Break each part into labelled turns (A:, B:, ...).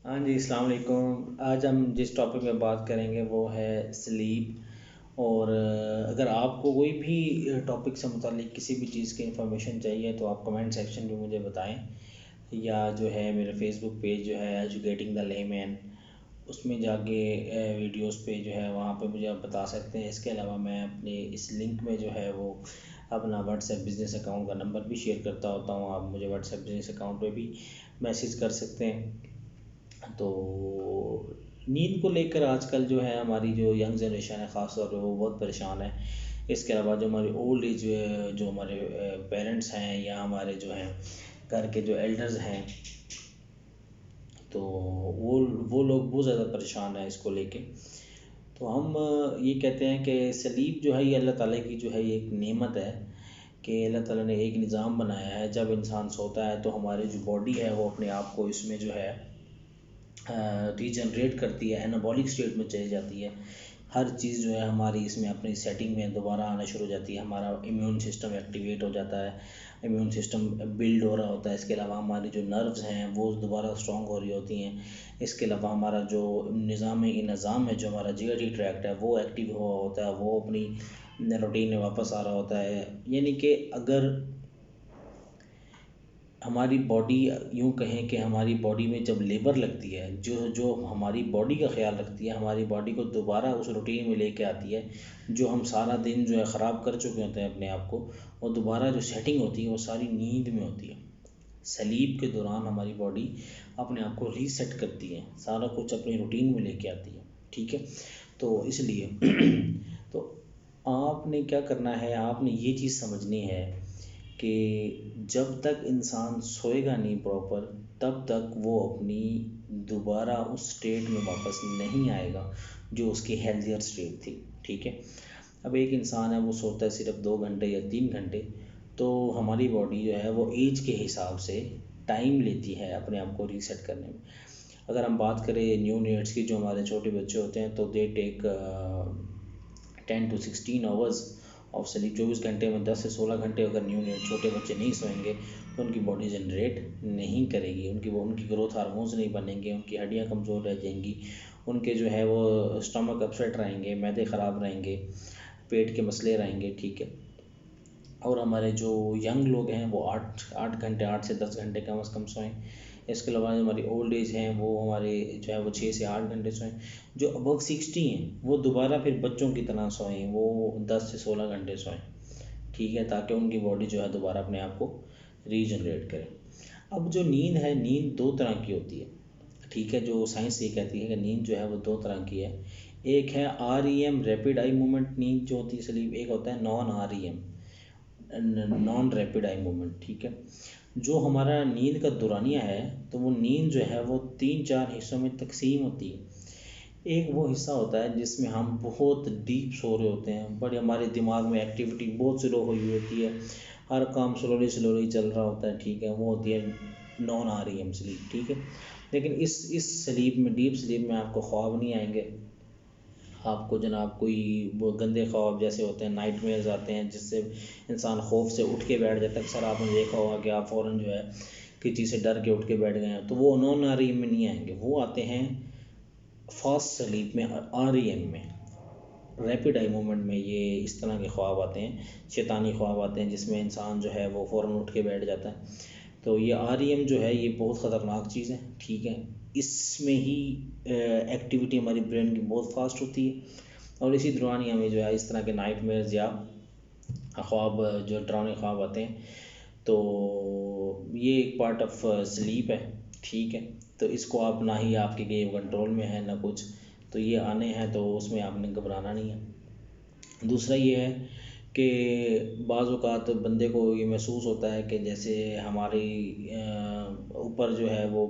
A: हाँ जी, अस्सलाम वालेकुम। आज हम जिस टॉपिक में बात करेंगे वो है स्लीप। और अगर आपको कोई भी टॉपिक से मुतालिक किसी भी चीज़ की इंफॉर्मेशन चाहिए तो आप कमेंट सेक्शन में मुझे बताएं, या जो है मेरे फेसबुक पेज जो है एजुकेटिंग द लेमैन, उसमें जाके वीडियोस पे जो है वहाँ पे मुझे आप बता सकते हैं। इसके अलावा मैं अपने इस लिंक में जो है वो अपना व्हाट्सएप बिज़नेस अकाउंट का नंबर भी शेयर करता होता हूँ। आप मुझे व्हाट्सएप बिज़नेस अकाउंट पे भी मैसेज कर सकते हैं। तो नींद को लेकर आजकल जो है हमारी जो यंग जनरेशन है ख़ास तौर पे वो बहुत परेशान है। इसके अलावा जो हमारी ओल्ड एज जो हमारे पेरेंट्स हैं या हमारे जो हैं घर के जो एल्डर्स हैं, तो वो लोग बहुत ज़्यादा परेशान हैं इसको लेके। तो हम ये कहते हैं कि स्लीप जो है ये अल्लाह ताला की जो है ये एक नेमत है कि अल्लाह ताला ने एक निज़ाम बनाया है। जब इंसान सोता है तो हमारी जो बॉडी है वो अपने आप को इसमें जो है रीजनरेट करती है, एनाबॉलिक स्टेट में चली जाती है। हर चीज़ जो है हमारी इसमें अपनी सेटिंग में दोबारा आना शुरू हो जाती है। हमारा इम्यून सिस्टम एक्टिवेट हो जाता है, इम्यून सिस्टम बिल्ड हो रहा होता है। इसके अलावा हमारी जो नर्व्स हैं वो दोबारा स्ट्रॉन्ग हो रही होती हैं। इसके अलावा हमारा जो निज़ाम है, जो हमारा जीआईटी ट्रैक्ट है वो एक्टिव हुआ होता है, वो अपनी रूटीन में वापस आ रहा होता है। यानी कि अगर हमारी बॉडी, यूँ कहें कि हमारी बॉडी में जब लेबर लगती है, जो जो हमारी बॉडी का ख्याल रखती है, हमारी बॉडी को दोबारा उस रूटीन में लेके आती है, जो हम सारा दिन जो है ख़राब कर चुके होते हैं अपने आप को, और दोबारा जो सेटिंग होती है वो सारी नींद में होती है। स्लीप के दौरान हमारी बॉडी अपने आप को रीसेट करती है, सारा कुछ अपनी रूटीन में लेके आती है। ठीक है, तो इसलिए तो आपने क्या करना है, आपने ये चीज़ समझनी है कि जब तक इंसान सोएगा नहीं प्रॉपर, तब तक वो अपनी दोबारा उस स्टेट में वापस नहीं आएगा जो उसकी हेल्थियर स्टेट थी। ठीक है, अब एक इंसान है वो सोता है सिर्फ 2 घंटे या 3 घंटे, तो हमारी बॉडी जो है वो एज के हिसाब से टाइम लेती है अपने आप को रीसेट करने में। अगर हम बात करें न्यू नेट्स की, जो हमारे छोटे बच्चे होते हैं, तो they take 10 to 16 hours of sleep. 24 घंटे में 10 से 16 घंटे अगर न्यू नेट छोटे बच्चे नहीं सोएंगे तो उनकी बॉडी जनरेट नहीं करेगी, उनकी ग्रोथ हार्मोन्स नहीं बनेंगे, उनकी हड्डियाँ कमज़ोर रह जाएंगी, उनके जो है वो स्टमक अपसेट रहेंगे, मैदे ख़राब रहेंगे, पेट के मसले रहेंगे। ठीक है, और हमारे जो यंग लोग हैं वो 8 8 घंटे, 8 से 10 घंटे कम से कम सोएं। इसके अलावा जो हमारी ओल्ड एज हैं वो हमारे जो है वो 6 से 8 घंटे सोएं। जो अबव 60 हैं वो दोबारा फिर बच्चों की तरह सोएं, वो 10 से 16 घंटे सोएं। ठीक है, ताकि उनकी बॉडी जो है दोबारा अपने आप को रीजनरेट करे। अब जो नींद है, नींद दो तरह की होती है। ठीक है, जो साइंस ये कहती है कि नींद जो है वो दो तरह की है। एक है REM, रैपिड आई मूवमेंट नींद जो होती है स्लीप। एक होता है non REM, non rapid eye movement. ठीक है, जो हमारा नींद का दौरानिया है, तो वो नींद जो है वो 3 4 हिस्सों में तकसीम होती है। एक वो हिस्सा होता है जिसमें हम बहुत डीप सो रहे होते हैं, बड़ी हमारे दिमाग में एक्टिविटी बहुत स्लो हुई होती है, हर काम स्लोली स्लोली चल रहा होता है। ठीक है, वो होती है नॉन REM स्लीप। ठीक है, लेकिन इस स्लीप में, डीप स्लीप में आपको ख्वाब नहीं आएंगे। आपको जनाब कोई वो गंदे ख्वाब जैसे होते हैं, नाइटमेयर्स आते हैं, जिससे इंसान खौफ से उठ के बैठ जाता है। अक्सर आपने देखा होगा कि आप फ़ौरन जो है किसी से डर के उठ के बैठ गए हैं, तो वो नॉन REM में नहीं आएंगे, वो आते हैं फास्ट स्लीप में, REM में, रैपिड आई मूवमेंट में। ये इस तरह के ख्वाब आते हैं, शैतानी ख्वाब आते हैं, जिसमें इंसान जो है वो फ़ौरन उठ के बैठ जाता है। तो ये REM जो है ये बहुत ख़तरनाक चीज़ है। ठीक है, इसमें ही एक्टिविटी हमारी ब्रेन की बहुत फास्ट होती है, और इसी दौरान ही हमें जो है इस तरह के नाइटमेयर्स या ख्वाब, जो डरावने ख्वाब आते हैं। तो ये एक पार्ट ऑफ स्लीप है। ठीक है, तो इसको आप, ना ही आपके के कंट्रोल में है ना कुछ, तो ये आने हैं, तो उसमें आपने घबराना नहीं है। दूसरा ये है कि बाज़ औक़ात बंदे को ये महसूस होता है कि जैसे हमारी ऊपर जो है वो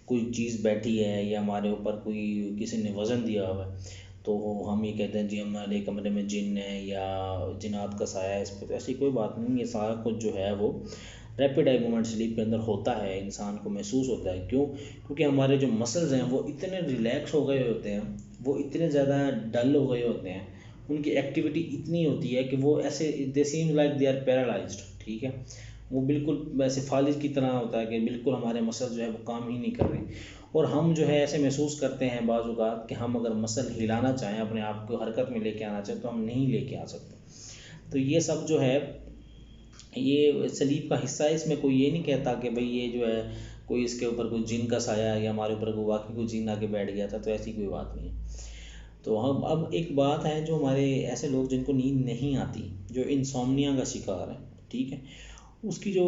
A: कोई चीज़ बैठी है, या हमारे ऊपर कोई किसी ने वज़न दिया हुआ है, तो हम ये कहते हैं जी हमारे कमरे में जिन है या जिन्नात का साया है इस पर। तो ऐसी कोई बात नहीं, ये सारा कुछ जो है वो रैपिड आई मूवमेंट स्लीप के अंदर होता है, इंसान को महसूस होता है। क्यों? क्योंकि हमारे जो मसल्स हैं वो इतने रिलैक्स हो गए होते हैं, वो इतने ज़्यादा डल हो गए होते हैं, उनकी एक्टिविटी इतनी होती है कि वो ऐसे they seem like they are paralysed. ठीक है, वो बिल्कुल वैसे फालिज की तरह होता है कि बिल्कुल हमारे मसल जो है वो काम ही नहीं कर रहे, और हम जो है ऐसे महसूस करते हैं बाज़ औक़ात कि हम अगर मसल हिलाना चाहें, अपने आप को हरकत में लेके आना चाहें, तो हम नहीं लेके आ सकते। तो ये सब जो है ये सलीब का हिस्सा है। इसमें कोई ये नहीं कहता कि भाई ये जो है कोई इसके ऊपर कोई जिन का साया है या हमारे ऊपर कोई वाकई कोई जिन आके बैठ गया था, तो ऐसी कोई बात नहीं है। तो हम अब एक बात है, जो हमारे ऐसे लोग जिनको नींद नहीं आती, जो इंसोम्निया का शिकार है, ठीक है, उसकी जो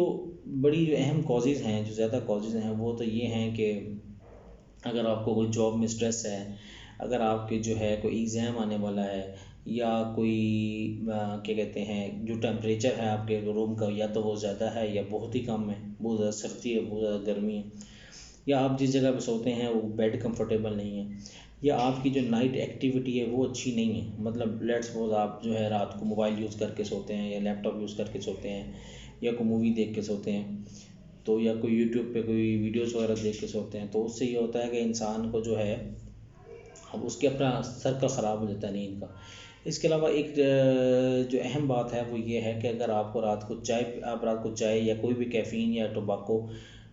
A: बड़ी जो अहम कॉजेज़ हैं, जो ज़्यादा कॉजेज़ हैं, वो तो ये हैं कि अगर आपको कोई जॉब में स्ट्रेस है, अगर आपके जो है कोई एग्ज़ाम आने वाला है, या कोई क्या कहते हैं जो टेम्परेचर है आपके रूम का, या तो वो ज़्यादा है या बहुत ही कम है, बहुत ज़्यादा सर्दी है, बहुत ज़्यादा गर्मी है, या आप जिस जगह पे सोते हैं वो बेड कंफर्टेबल नहीं है, या आपकी जो नाइट एक्टिविटी है वो अच्छी नहीं है। मतलब लेट्स सपोज आप जो है रात को मोबाइल यूज़ करके सोते हैं, या लैपटॉप यूज़ करके सोते हैं, या कोई मूवी देख के सोते हैं, तो या कोई यूट्यूब पे कोई वीडियोस वगैरह देख के सोते हैं, तो उससे ये होता है कि इंसान को जो है अब उसके अपना सर्कल ख़राब हो जाता है नींद का। इसके अलावा एक जो अहम बात है वो ये है कि अगर आपको रात को चाय या कोई भी कैफ़ीन या टोबाको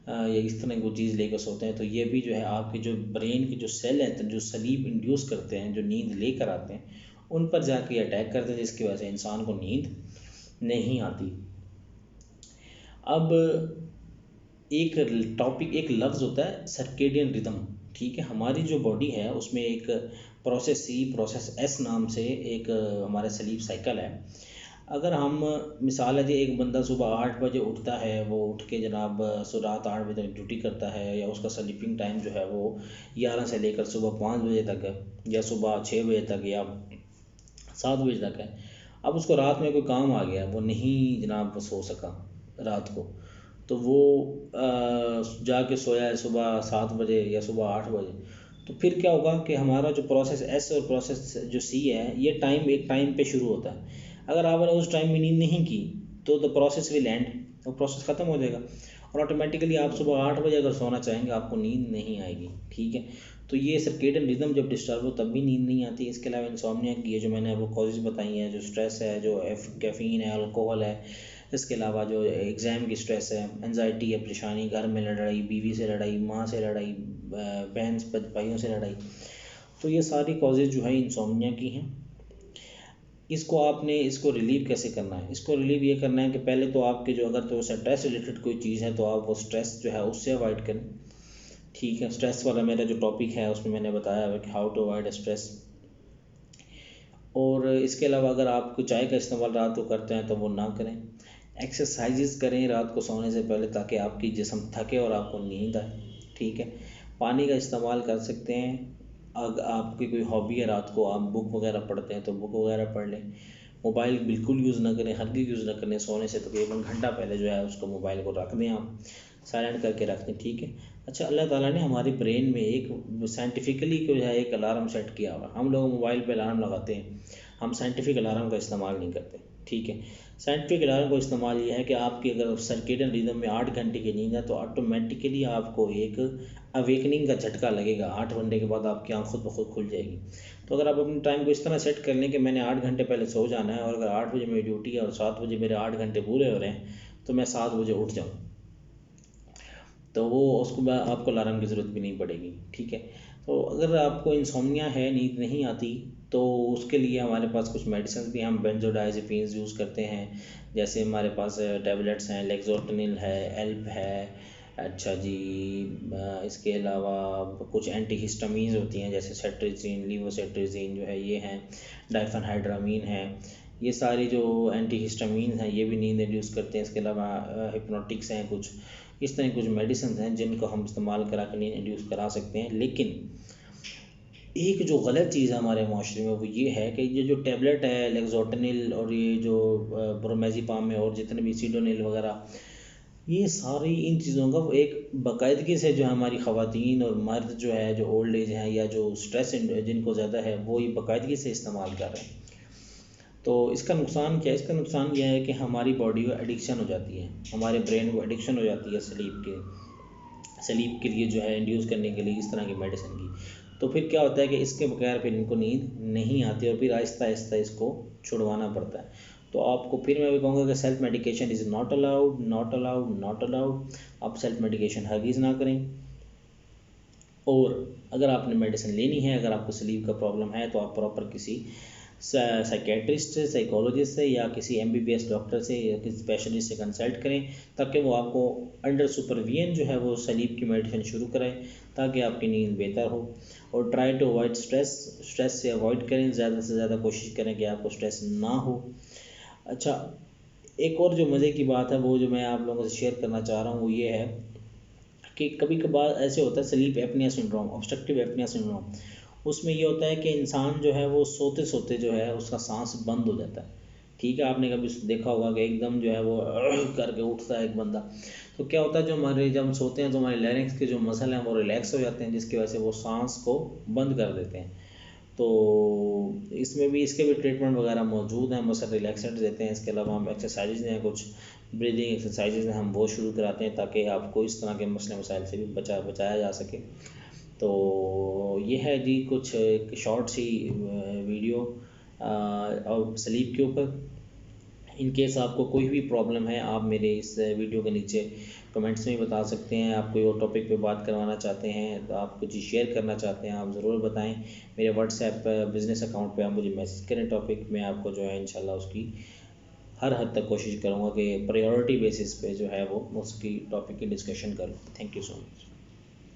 A: या इस तरह की चीज़ लेकर सोते हैं, तो ये भी जो है आपके जो ब्रेन के जो सेल हैं, तो जो स्लीप इंड्यूस करते हैं, जो नींद लेकर आते हैं, उन पर जाके अटैक करते हैं, जिसकी वजह से इंसान को नींद नहीं आती। अब एक लफ्ज़ होता है सर्केडियन रिदम, ठीक है। हमारी जो बॉडी है उसमें एक प्रोसेस एस नाम से एक हमारा स्लीप साइकिल है। अगर हम मिसाल है जी, एक बंदा सुबह 8 बजे उठता है, वो उठ के जनाब रात 8 बजे तक ड्यूटी करता है, या उसका स्लीपिंग टाइम जो है वो 11 से लेकर सुबह 5 बजे तक है, या सुबह 6 बजे तक, या 7 बजे तक है। अब उसको रात में कोई काम आ गया, वो नहीं जनाब सो सका रात को, तो वो जाके सोया है सुबह 7 बजे या सुबह 8 बजे, तो फिर क्या होगा कि हमारा जो प्रोसेस एस और प्रोसेस जो सी है, ये एक टाइम पे शुरू होता है। अगर आपने उस टाइम में नींद नहीं की, तो द प्रोसेस विल एंड, वो प्रोसेस ख़त्म हो जाएगा, और ऑटोमेटिकली आप सुबह 8 बजे अगर सोना चाहेंगे, आपको नींद नहीं आएगी, ठीक है। तो ये सर्केडियन रिदम जब डिस्टर्ब हो तब भी नींद नहीं आती। इसके अलावा इंसोम्निया की है जो मैंने आपको कॉजेज़ बताई हैं, जो स्ट्रेस है, जो कैफ़ीन है, अल्कोहल है, इसके अलावा जो एग्ज़ाम की स्ट्रेस है, एंजाइटी है, परेशानी, घर में लड़ाई, बीवी से लड़ाई, माँ से लड़ाई, बहन भाइयों से लड़ाई, तो ये सारी कॉजेज़ जो है इंसोम्निया की हैं। इसको रिलीव कैसे करना है? इसको रिलीव ये करना है कि पहले तो आपके जो अगर तो स्ट्रेस रिलेटेड कोई चीज़ है, तो आप वो स्ट्रेस जो है उससे अवॉइड करें, ठीक है। स्ट्रेस वाला मेरा जो टॉपिक है उसमें मैंने बताया है कि हाउ टू अवॉइड स्ट्रेस। और इसके अलावा अगर आप कोई चाय का इस्तेमाल रात को करते हैं तो वो ना करें। एक्सरसाइजेज़ करें रात को सोने से पहले, ताकि आपकी जिस्म थके और आपको नींद आए, ठीक है। पानी का इस्तेमाल कर सकते हैं। अगर आपकी कोई हॉबी है, रात को आप बुक वगैरह पढ़ते हैं, तो बुक वगैरह पढ़ लें। मोबाइल बिल्कुल यूज़ ना करें, हरगिज़ यूज़ ना करें। सोने से तकरीबन घंटा पहले जो है उसको मोबाइल को रख दें, आप साइलेंट करके रख दें, ठीक है। अच्छा, अल्लाह ताला ने हमारे ब्रेन में एक साइंटिफिकली जो है एक अलार्म सेट किया हुआ। हम लोग मोबाइल पे अलार्म लगाते हैं, हम साइंटिफिक अलार्म का इस्तेमाल नहीं करते, ठीक है। साइंटिफिक अलार्म का इस्तेमाल ये है कि आपकी अगर सर्केडियन रिदम में 8 घंटे की नींद है, तो ऑटोमेटिकली आपको एक अवेकनिंग का झटका लगेगा। 8 घंटे के बाद आपकी आँख खुद ब खुद खुल जाएगी। तो अगर आप अपने टाइम को इस तरह सेट कर लें कि मैंने 8 घंटे पहले सो जाना है, और अगर 8 बजे मेरी ड्यूटी है और 7 बजे मेरे 8 घंटे पूरे हो रहे हैं, तो मैं 7 बजे उठ जाऊँ, तो वो उसको आपको अलार्म की ज़रूरत भी नहीं पड़ेगी, ठीक है। तो अगर आपको इंसोम्निया है, नींद नहीं आती, तो उसके लिए हमारे पास कुछ मेडिसिन भी, हम बेंजोडाइज़ेपिन्स यूज़ करते हैं। जैसे हमारे पास टैबलेट्स हैं, लेक्सोटनिल है, एल्प है, अच्छा जी। इसके अलावा कुछ एंटीहिस्टामीन्स होती हैं, जैसे सेट्रिजिन, लीवोसेट्रिजिन जो है ये हैं, डाइफेनहाइड्रामीन है। ये सारी जो एंटीहिस्टामीन्स हैं, ये भी नींद इंड्यूस करते हैं। इसके अलावा हिप्नोटिक्स हैं, कुछ इस तरह कुछ मेडिसिन हैं जिनको हम इस्तेमाल करा कर नींद इंड्यूस करा सकते हैं। लेकिन एक जो गलत चीज़ है हमारे माशरे में, वो ये है कि ये जो टैबलेट है लेक्सोटनिल, और ये जो ब्रोमेज़ेपाम है, और जितने भी सीडोनिल वगैरह, ये सारी इन चीज़ों का वो एक बाकायदगी से जो है हमारी ख़वातीन और मर्द जो है, जो ओल्ड एज हैं या जो स्ट्रेस जिनको ज़्यादा है, वो ये बाकायदगी से इस्तेमाल कर रहे हैं। तो इसका नुकसान क्या है? इसका नुकसान यह है कि हमारी बॉडी को एडिक्शन हो जाती है, हमारे ब्रेन को एडिक्शन हो जाती है स्लीप के लिए जो है इंड्यूस करने के लिए इस तरह की मेडिसिन की। तो फिर क्या होता है कि इसके बगैर फिर इनको नींद नहीं आती, और फिर आहिस्ता आहिस्ता इसको छुड़वाना पड़ता है। तो आपको फिर मैं भी कहूँगा कि self medication is not allowed, not allowed, not allowed. आप सेल्फ मेडिकेशन हरगिज़ ना करें। और अगर आपने मेडिसिन लेनी है, अगर आपको स्लीप का प्रॉब्लम है, तो आप प्रॉपर किसी साइकेट्रिस्ट से, साइकोलॉजिस्ट से, या किसी एमबीबीएस डॉक्टर से या किसी स्पेशलिस्ट से कंसल्ट करें, ताकि वो आपको अंडर सुपरविजन जो है वो स्लीप की मेडिसिन शुरू करें, ताकि आपकी नींद बेहतर हो। और try to avoid stress, stress से अवॉइड करें, ज़्यादा से ज़्यादा कोशिश करें कि आपको स्ट्रेस ना हो। अच्छा, एक और जो मज़े की बात है वो जो मैं आप लोगों से शेयर करना चाह रहा हूँ वो ये है कि कभी कभार ऐसे होता है sleep apnoea syndrome, obstructive apnoea syndrome. उसमें ये होता है कि इंसान जो है वो सोते सोते जो है उसका सांस बंद हो जाता है। ठीक है, आपने कभी देखा होगा कि एकदम जो है वो करके उठता है एक बंदा। तो क्या होता है, जो हमारे जब हम सोते हैं तो हमारे लैरिंक्स के जो मसल हैं वो रिलैक्स हो जाते हैं, जिसकी वजह से वो सांस को बंद कर देते हैं। तो इसमें भी इसके भी ट्रीटमेंट वगैरह मौजूद हैं, मसल रिलैक्सेंट देते हैं। इसके अलावा हम एक्सरसाइजेज हैं, कुछ ब्रीदिंग एक्सरसाइजेज हैं, हम वो शुरू कराते हैं ताकि आपको इस तरह के मसले मसाइल से भी बचाया जा सके। तो ये है जी कुछ एक शॉर्ट सी वीडियो और स्लीप के ऊपर। इन केस आपको कोई भी प्रॉब्लम है, आप मेरे इस वीडियो के नीचे कमेंट्स में बता सकते हैं। आप कोई और टॉपिक पे बात करवाना चाहते हैं, तो आप कुछ शेयर करना चाहते हैं, आप ज़रूर बताएं। मेरे व्हाट्सएप बिज़नेस अकाउंट पे आप मुझे मैसेज करें टॉपिक, मैं आपको जो है इंशाल्लाह उसकी हर हद तक कोशिश करूँगा कि प्रायोरिटी बेसिस पे जो है वो उसकी टॉपिक की डिस्कशन करूँ। Thank you so much.